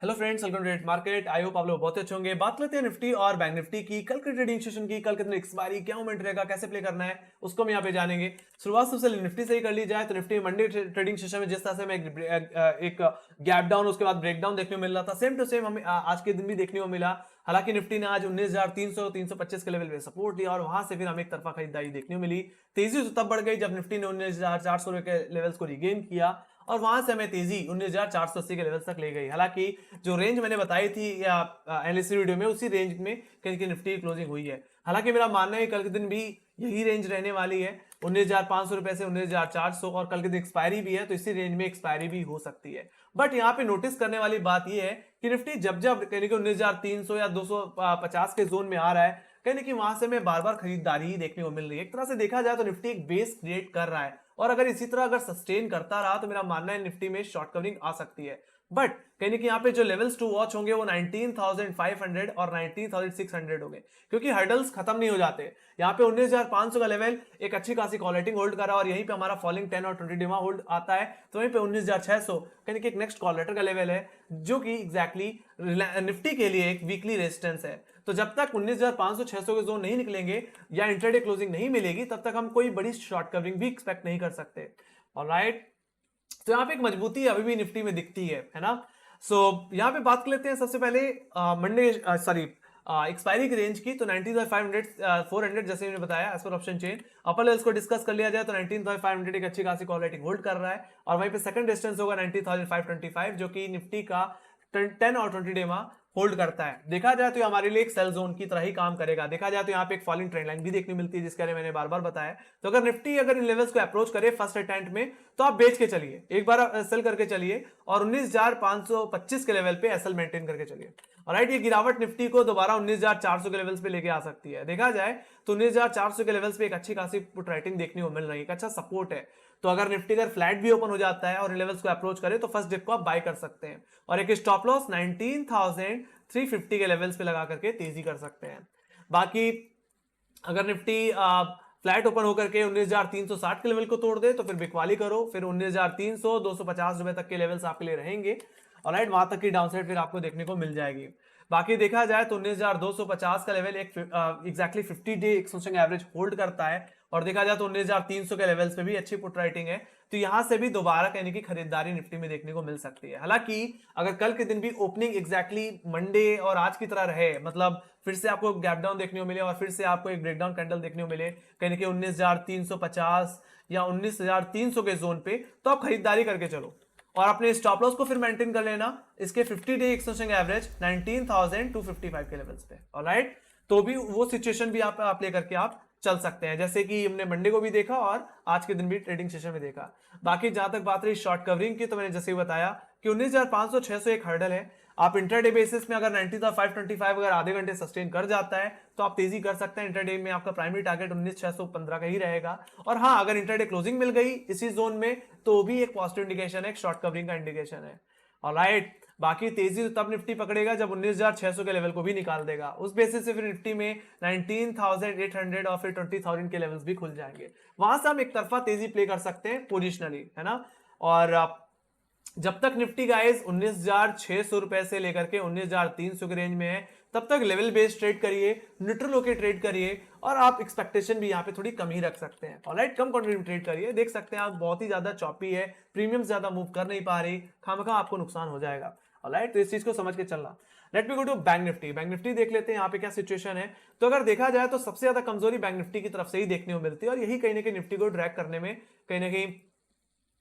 Hello friends, welcome to trade market. I hope आप लोग बहुत अच्छे होंगे। बात करते हैं निफ्टी और बैंक निफ्टी की। कल के ट्रेडिंग सेशन की, कल कितने एक्सपायरी, क्या मोमेंट रहेगा, कैसे प्ले करना है, उसको हम यहाँ पे जानेंगे। शुरुआत सबसे निफ्टी से ही कर ली जाए तो निफ्टी मंडे ट्रेडिंग सेशन में जिस तरह से हमें एक गैप डाउन, उसके बाद ब्रेक डाउन देखने को मिल रहा था, सेम टू सेम हमें आज के दिन भी देखने को मिला। हालांकि निफ्टी ने आज 19,300 325 के लेवल पे सपोर्ट लिया और वहां से फिर हमें एक तरफा खरीदारी देखने को मिली। तेजी तो तब बढ़ गई जब निफ्टी ने 19,400 के लेवल्स को रिगेन किया और वहां से हमें तेजी 19,480 के लेवल तक ले गई। हालांकि जो रेंज मैंने बताई थी या एनालिसिस वीडियो में, उसी रेंज में कहीं की निफ्टी क्लोजिंग हुई है। हालांकि मेरा मानना है कल के दिन भी यही रेंज रहने वाली है, 19,500 रुपए से 19,400, और कल के दिन एक्सपायरी भी है तो इसी रेंज में एक्सपायरी भी हो सकती है। बट यहाँ पे नोटिस करने वाली बात यह है कि निफ्टी जब जब कहीं 19,300 या 250 के जोन में आ रहा है, कहीं कि वहां से हमें बार बार खरीदारी ही देखने को मिल रही है। एक तरह से देखा जाए तो निफ्टी एक बेस क्रिएट कर रहा है और अगर इसी तरह अगर सस्टेन करता रहा तो मेरा मानना है निफ्टी में शॉर्ट कवरिंग आ सकती है। बट कहीं कि यहाँ पे जो लेवल्स टू वॉच होंगे वो 19,500 और 19,600 होंगे, क्योंकि हर्डल्स खत्म नहीं हो जाते। यहाँ पे 19,500 का लेवल एक अच्छी खासी कॉलेटिंग होल्ड कर रहा है और यहीं पे हमारा फॉलिंग 10 और 20 डेमा होल्ड आता है, तो वहीं पे 19,600 कहीं कि एक next call letter level level है, जो कि एग्जैक्टली निफ्टी के लिए एक वीकली रेजिस्टेंस है। तो जब तक 19,500 600 के जोन नहीं निकलेंगे या इंट्राडे क्लोजिंग नहीं मिलेगी, तब तक हम कोई बड़ी शॉर्ट कवरिंग भी एक्सपेक्ट नहीं कर सकते। ऑलराइट, तो यहाँ पे एक मजबूती अभी भी निफ्टी में दिखती है ना। सो यहाँ पे बात कर लेते हैं सबसे पहले मंडे सॉरी एक्सपायरी की रेंज की। तो 19,500 400 जैसे मैंने बताया एज पर ऑप्शन चेन। अपर लेवल्स को डिस्कस कर लिया जाए तो 19,500 एक अच्छी खासी कॉल रेटिंग होल्ड कर रहा है और वहीं पे सेकंड डिस्टेंस होगा 19,525, जो कि निफ्टी का 10 और 20 डेमा होल्ड करता है। देखा जाए तो हमारे लिए एक सेल जोन की तरह ही काम करेगा। देखा जाए तो यहाँ पे एक फॉलिंग ट्रेंड लाइन भी देखने मिलती है, जिसके बारे में मैंने बार बार बताया। तो अगर निफ्टी अगर इन लेवल्स को अप्रोच करे फर्स्ट अटेम्प्ट में, तो आप बेच के चलिए, एक बार सेल करके चलिए और 19,525 के लेवल पे एसएल मेंटेन करके चलिए। ऑलराइट, ये गिरावट निफ्टी को दोबारा 19,400 के लेवल्स पे लेके आ सकती है। देखा जाए तो 19,400 के लेवल्स पे एक अच्छी खासी पुट राइटिंग देखने को मिल रही है, एक अच्छा सपोर्ट है। तो अगर निफ्टी अगर फ्लैट भी ओपन हो जाता है और इन लेवल्स को अप्रोच करे तो फर्स्ट डिप को आप बाय कर सकते हैं और एक स्टॉप लॉस 19,350 के लेवल्स पे लगा करके तेजी कर सकते हैं। बाकी अगर निफ्टी फ्लैट ओपन होकर के 19,360 के लेवल को तोड़ दे तो फिर बिकवाली करो, फिर 19,300 250 रुपए तक के लेवल्स आपके लिए रहेंगे। ऑलराइट, वहां तक की डाउनसाइड फिर आपको देखने को मिल जाएगी। बाकी देखा जाए तो 19,250 का लेवल एक exactly 50 day extension average hold करता है और देखा जाए तो 19,300 के लेवल्स पे भी अच्छी पुट राइटिंग है। तो यहां से भी दोबारा कहने की खरीदारी निफ्टी में देखने को मिल सकती है। हालांकि अगर कल के दिन भी ओपनिंग एग्जैक्टली मंडे और आज की तरह रहे, मतलब फिर से आपको गैप डाउन देखने को मिले और फिर से आपको एक ब्रेकडाउन कैंडल देखने को मिले कहीं कि 19,350 या 19,300 के जोन पे, तो आप खरीदारी करके चलो और अपने स्टॉप लॉस को फिर मेंटेन कर लेना इसके 50 डे एक्सटेंशन एवरेज 19,255 के लेवल्स पे। ऑलराइट, तो भी वो सिचुएशन भी आप लेकर के आप चल सकते हैं, जैसे कि हमने मंडे को भी देखा और आज के दिन भी ट्रेडिंग सेशन में देखा। बाकी जहां तक बात रही शॉर्ट कवरिंग की, तो मैंने जैसे ही बताया कि 19,500 600 एक हर्डल है। आप इंट्राडे बेसिस में अगर 19,525 अगर आधे घंटे सस्टेन कर जाता है तो आप तेजी कर सकते हैं। इंट्राडे में आपका प्राइमरी टारगेट 19,615 का ही रहेगा। और हाँ, अगर इंट्राडे क्लोजिंग मिल गई इसी जोन में तो भी एक पॉजिटिव इंडिकेशन है, एक शॉर्ट कवरिंग का इंडिकेशन है। ऑलराइट, बाकी तेजी तो तब निफ्टी पकड़ेगा जब 19,600 के लेवल को भी निकाल देगा। उस बेसिस से फिर निफ्टी में 19,800 और फिर 20,000 के लेवल्स भी खुल जाएंगे। वहां से हम एक तरफा तेजी प्ले कर सकते हैं पोजिशनली, है ना। और जब तक निफ्टी गाइस 19,600 रुपए से लेकर के 19,300 के रेंज में है, तब तक लेवल बेस्ड ट्रेड करिए, न्यूट्रल होकर ट्रेड करिए और आप एक्सपेक्टेशन भी यहाँ पे थोड़ी कम ही रख सकते हैं। ऑलराइट, कम क्वांटिटी में ट्रेड करिए। देख सकते हैं आप बहुत ही ज्यादा चॉपी है, प्रीमियम ज्यादा मूव कर नहीं पा रही, खामखा आपको नुकसान हो जाएगा। ऑलराइट, तो इस चीज को समझ के चलना। Let me go to bank Nifty. Bank Nifty देख लेते हैं यहाँ पे क्या सिचुएशन है। तो अगर देखा जाए तो सबसे ज्यादा कमजोरी बैंक निफ्टी की तरफ से ही देखने को मिलती है और यही कहीं ना कहीं निफ्टी को ड्रैग करने में कहीं ना कहीं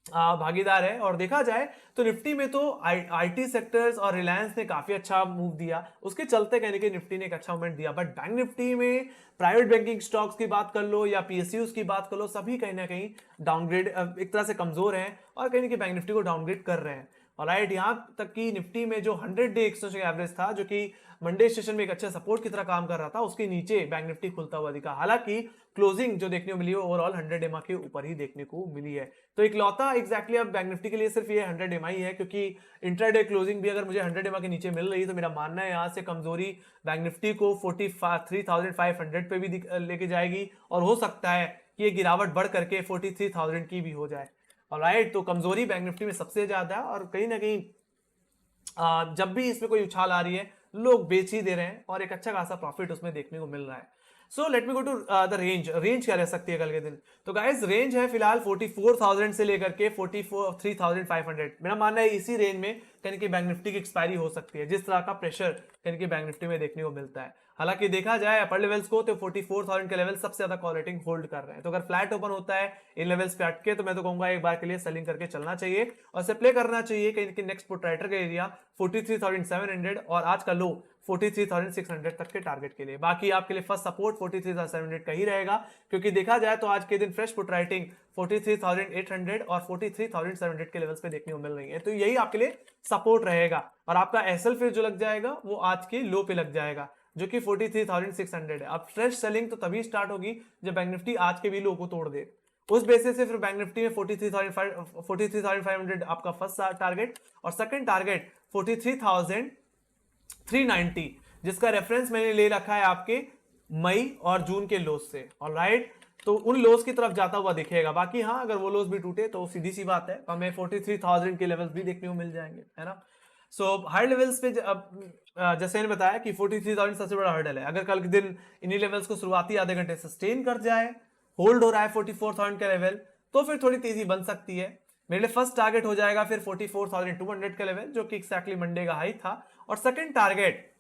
भागीदार है। और देखा जाए तो निफ्टी में तो आईटी सेक्टर्स और रिलायंस ने काफी अच्छा मूव दिया, उसके चलते कहने के निफ्टी ने एक अच्छा मूवमेंट दिया। बट बैंक निफ्टी में प्राइवेट बैंकिंग स्टॉक्स की बात कर लो या पीएसयूज की बात कर लो, सभी कहीं ना कहीं डाउनग्रेड एक तरह से कमजोर हैं और कहीं ना कहीं बैंक निफ्टी को डाउनग्रेड कर रहे हैं। ऑलराइट, यहां तक कि निफ्टी में जो 100 डे एक्सटेंशन एवरेज था, जो कि मंडे सेशन में एक अच्छे सपोर्ट की तरह काम कर रहा था, उसके नीचे बैंक निफ्टी खुलता हुआ दिखा। हालांकि क्लोजिंग जो देखने को मिली है ओवरऑल 100 एमआ के ऊपर ही देखने को मिली है। तो इकलौता एग्जैक्टली अब बैंक निफ्टी के लिए सिर्फ ये 100 एमआ ही है, क्योंकि इंट्राडे क्लोजिंग भी अगर मुझे 100 एमआ के नीचे मिल रही है तो मेरा मानना है यहाँ से कमजोरी बैंक निफ्टी को 43,500 पे भी लेके जाएगी और हो सकता है कि ये गिरावट बढ़ करके 43,000 की भी हो जाए। ऑलराइट, तो कमजोरी बैंक निफ्टी में सबसे ज्यादा है और कहीं ना कहीं जब भी इसमें कोई उछाल आ रही है लोग बेच ही दे रहे हैं और एक अच्छा खासा प्रॉफिट उसमें देखने को मिल रहा है। So let me go to the range क्या रह सकती है कल के दिन। तो गाइस रेंज है फिलहाल 44,000 से लेकर के 43,500। मेरा मानना है इसी रेंज में कहीं की बैंक निफ्टी की एक्सपायरी हो सकती है, जिस तरह का प्रेशर कहीं की बैंक निफ्टी में देखने को मिलता है। हालांकि देखा जाए अपर लेवल्स को तो 44,000 के लेवल सबसे ज्यादा कॉल रेटिंग होल्ड कर रहे हैं। तो अगर फ्लैट ओपन होता है इन लेवल्स पे अटके तो मैं तो कहूंगा एक बार के लिए सेलिंग करके चलना चाहिए और इसे प्ले करना चाहिए कहीं कि नेक्स्ट पुट राइटर का एरिया 43,700 और आज का लो 43,600 तक के टारगेट के लिए। बाकी आपके लिए फर्स्ट सपोर्ट 43,700 का ही रहेगा, क्योंकि देखा जाए तो आज के दिन फ्रेश पुट राइटिंग 43,800 और 43,700 के लेवल्स पे देखने को मिल रही है। तो यही आपके लिए सपोर्ट रहेगा और आपका एसएल फिर जो लग जाएगा वो आज के लो पे लग जाएगा जो कि 43,600 है। अब फ्रेश सेलिंग तो तभी स्टार्ट होगी जब बैंक निफ्टी आज के भी लो को तोड़ दे। उस बेसिस से फिर बैंक निफ्टी में 43,500 आपका फर्स्ट टारगेट और सेकंड टारगेट 43,390, जिसका रेफरेंस मैंने ले रखा है आपके मई और जून के लोस से। ऑलराइट, तो उन लोस की तरफ जाता हुआ दिखेगा। बाकी हाँ, अगर वो लोस भी टूटे तो सीधी सी बात है हमें 43,000 के लेवल्स भी देखने को मिल जाएंगे, है ना। सो हाई लेवल्स पे जैसे मैंने बताया कि 43,000 सबसे बड़ा हर्डल है। अगर कल के दिन इन्हीं लेवल्स को शुरुआती आधे घंटे सस्टेन कर जाए, होल्ड हो रहा है 44,000 का लेवल, तो फिर थोड़ी तेजी बन सकती है। मेरे लिए फर्स्ट टारगेट हो जाएगा फिर 44,200 का लेवल जो कि एक्जैक्टली मंडे का हाई था, और second target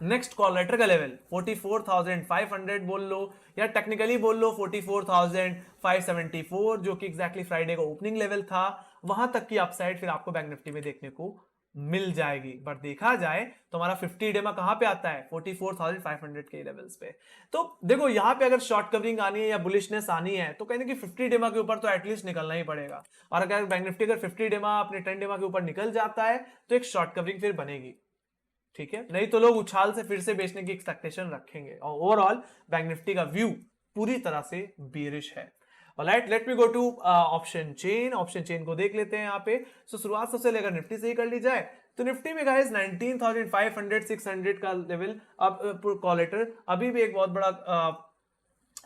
next call letter level लेवल 44,500 बोल लो या टेक्निकली बोल लो 44,574 जो कि एक्जैक्टली फ्राइडे का ओपनिंग लेवल था। वहां तक की अपसाइड फिर आपको बैंक निफ्टी में देखने को मिल जाएगी। बट देखा जाए तो हमारा 50 डेमा कहां पे आता है 44,500 के लेवल्स पे। तो देखो यहां पे अगर शॉर्ट कवरिंग आनी है या बुलिशनेस आनी है तो कहने की 50 डेमा के ऊपर तो एटलीस्ट निकलना ही पड़ेगा। और अगर बैंक निफ्टी अगर 50 डेमा अपने 10 डेमा के ऊपर निकल जाता है तो एक शॉर्ट कवरिंग फिर बनेगी, ठीक है। नहीं तो लोग उछाल से फिर से बेचने की एक्सपेक्टेशन रखेंगे और ओवरऑल बैंक निफ्टी का व्यू पूरी तरह से बेरिश है। Alright, let me go to option chain. Option chain को देख लेते हैं यहाँ पे। सो शुरुआत सबसे लेकर निफ्टी से ही कर ली जाए तो निफ्टी में गाइस 19,500 600 का लेवल अब कॉलेटर अभी भी एक बहुत बड़ा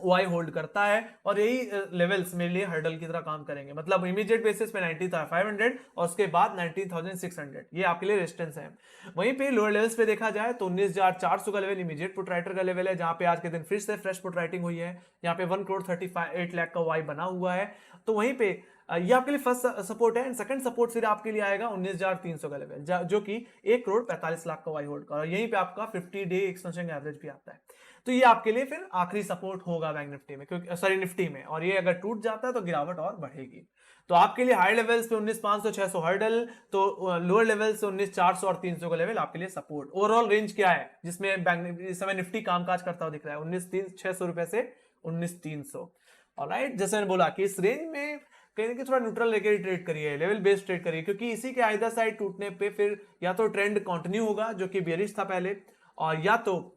वाई होल्ड करता है और यही लेवल्स मेरे लिए हर्डल की तरह काम करेंगे। मतलब इमीडिएट बेसिस पे 19,500 और उसके बाद 19,600 ये आपके लिए रेजिस्टेंस है। वहीं पे लोअर लेवल्स पे देखा जाए तो 19,400 का लेवल इमीडिएट पुट राइटर का लेवल है, जहां पे आज के दिन फिर से फ्रेश पुट राइटिंग हुई है। यहाँ पे 1,38 लाख का वाई बना हुआ है। तो वहीं पे ये आपके लिए फर्स्ट सपोर्ट है एंड सेकंड सपोर्ट फिर आपके लिए आएगा 19,300 का लेवल जो कि 1,45 लाख का वाई होल्ड का, और यहीं पे आपका 50 डे एक्सटेंशन एवरेज भी आता है। तो ये आपके लिए फिर आखिरी सपोर्ट होगा बैंक निफ्टी में, क्योंकि सॉरी निफ्टी में, और ये अगर टूट जाता है तो गिरावट और बढ़ेगी। तो आपके लिए हाई लेवल्स पे 19,500 600 हर्डल, तो लोअर लेवल से 19,400 और 300 का लेवल आपके लिए सपोर्ट। ओवरऑल रेंज क्या है जिसमें बैंक इस समय निफ्टी कामकाज करता हुआ दिख रहा है 19,600 रुपए से 19,300। ऑलराइट, जैसे मैंने बोला कि इस रेंज में कहीं ना कहीं थोड़ा न्यूट्रल लेकर ट्रेड करिए, लेवल बेस्ड ट्रेड करिए, क्योंकि इसी के आइदर साइड टूटने पे फिर या तो ट्रेंड कंटिन्यू होगा जो कि बेरिश था पहले, और या तो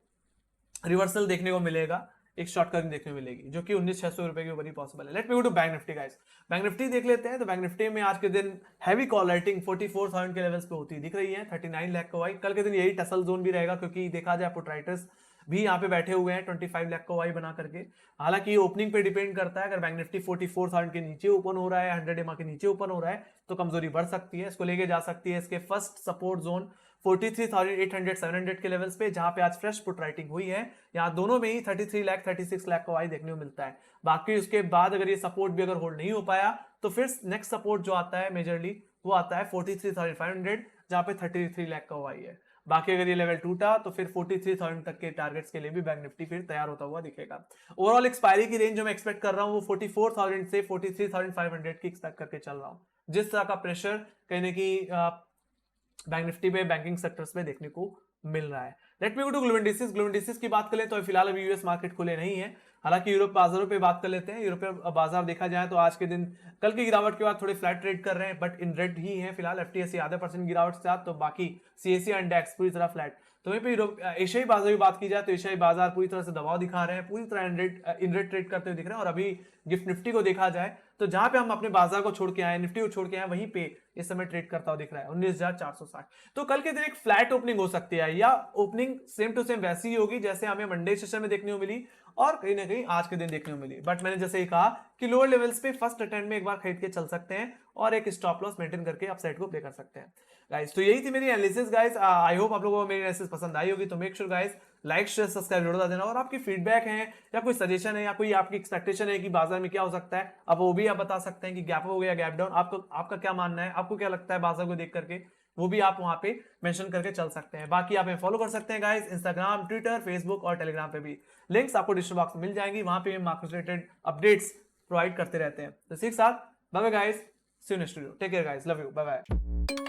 रिवर्सल देखने को मिलेगा, एक शॉर्ट कवरिंग देखने को मिलेगी जो कि 19,600 रुपए के ऊपर ही पॉसिबल है। Let me go to bank Nifty guys. Bank Nifty देख लेते हैं। तो बैंक निफ्टी में आज के दिन हैवी कॉल राइटिंग 44,000 के लेवल्स पे होती दिख रही है। 39 लाख का वाई कल के दिन यही टसल जोन भी रहेगा, क्योंकि देखा जाए पुट राइटर्स भी यहाँ पे बैठे हुए हैं 25 लाख का वाई बना करके। हालांकि ये ओपनिंग पे डिपेंड करता है, अगर बैंक निफ्टी 44,000 के नीचे ओपन हो रहा है, 100 एमआ के नीचे ओपन हो रहा है तो कमजोरी बढ़ सकती है, इसको लेके जा सकती है इसके फर्स्ट सपोर्ट जोन 43,800 700 के लेवल्स पे, जहां पे आज फ्रेश पुट राइटिंग हुई है। यहाँ दोनों में ही 33 लाख 36 लाख का वाई देखने को मिलता है। बाकी उसके बाद अगर ये सपोर्ट भी अगर होल्ड नहीं हो पाया तो फिर नेक्स्ट सपोर्ट जो आता है मेजरली वो आता है 43,500, जहां पे 33 लाख का वाई है। बाकी अगर ये लेवल टूटा तो फिर 43,000 तक के टारगेट्स के लिए भी बैंक निफ्टी फिर तैयार होता हुआ दिखेगा। ओवरऑल एक्सपायरी की रेंज जो मैं एक्सपेक्ट कर रहा हूँ वो 44,000 से 43,500 की एक्सपेक्ट करके चल रहा हूँ। जिस तरह का प्रेशर कहने की बैंक निफ्टी पे बैंकिंग सेक्टर्स में देखने को मिल रहा है। Let me go to global indices. Global indices की बात करें तो फिलहाल अभी यूएस मार्केट खुले नहीं है। हालांकि यूरोप बाजारों पे बात कर लेते हैं। यूरोपीय बाजार देखा जाए तो आज के दिन कल की गिरावट के बाद थोड़े फ्लैट ट्रेड कर रहे हैं, बट इन रेड ही है फिलहाल। एफटीएसई आधे % गिरावट के साथ, तो बाकी सीएसई इंडेक्स पूरी तरह फ्लैट। तो वहीं पे एशियाई बाजार की बात की जाए तो एशियाई बाजार पूरी तरह से दबाव दिखा रहे हैं, पूरी तरह इन रेड ट्रेड करते हुए दिख रहे हैं। और अभी गिफ्ट निफ्टी को देखा जाए तो जहां पे हम अपने बाजार को छोड़ के आए, निफ्टी को छोड़ के आए, वहीं पे इस समय ट्रेड करता हुआ दिख रहा है 19,460। तो कल के दिन एक फ्लैट ओपनिंग हो सकती है, या ओपनिंग सेम टू सेम वैसी ही होगी जैसे हमें मंडे सेशन में देखने को मिली और कहीं ना कहीं आज के दिन देखने को मिली। बट मैंने जैसे ही कहा कि लोअर लेवल्स पे फर्स्ट अटेम्प्ट में एक बार खरीद के चल सकते हैं और एक स्टॉप लॉस मेंटेन करके अपसाइड को प्ले कर सकते हैं गाइस। तो यही थी मेरी एनालिसिस गाइस। आई होप आप लोगों को मेरी एनालिसिस पसंद आई होगी। तो make sure guys like share subscribe जरूर देना, और आपकी फीडबैक है या कोई सजेशन है या कोई आपकी एक्सपेक्टेशन है कि बाजार में क्या हो सकता है, अब वो भी आप बता सकते हैं कि गैप हो गया गैप डाउन, आपको आपका क्या मानना है, आपको क्या लगता है बाजार को देख करके, वो भी आप वहां पे मेंशन करके चल सकते हैं। बाकी आप फॉलो कर सकते हैं गाइस इंस्टाग्राम, ट्विटर, फेसबुक और टेलीग्राम पे भी। लिंक्स आपको डिस्क्रिप्शन बॉक्स में मिल जाएंगी, वहां पे मार्केट रिलेटेड अपडेट्स प्रोवाइड करते रहते हैं। तो इसी के साथ bye bye guys, see you next video, take care guys, love you, bye bye.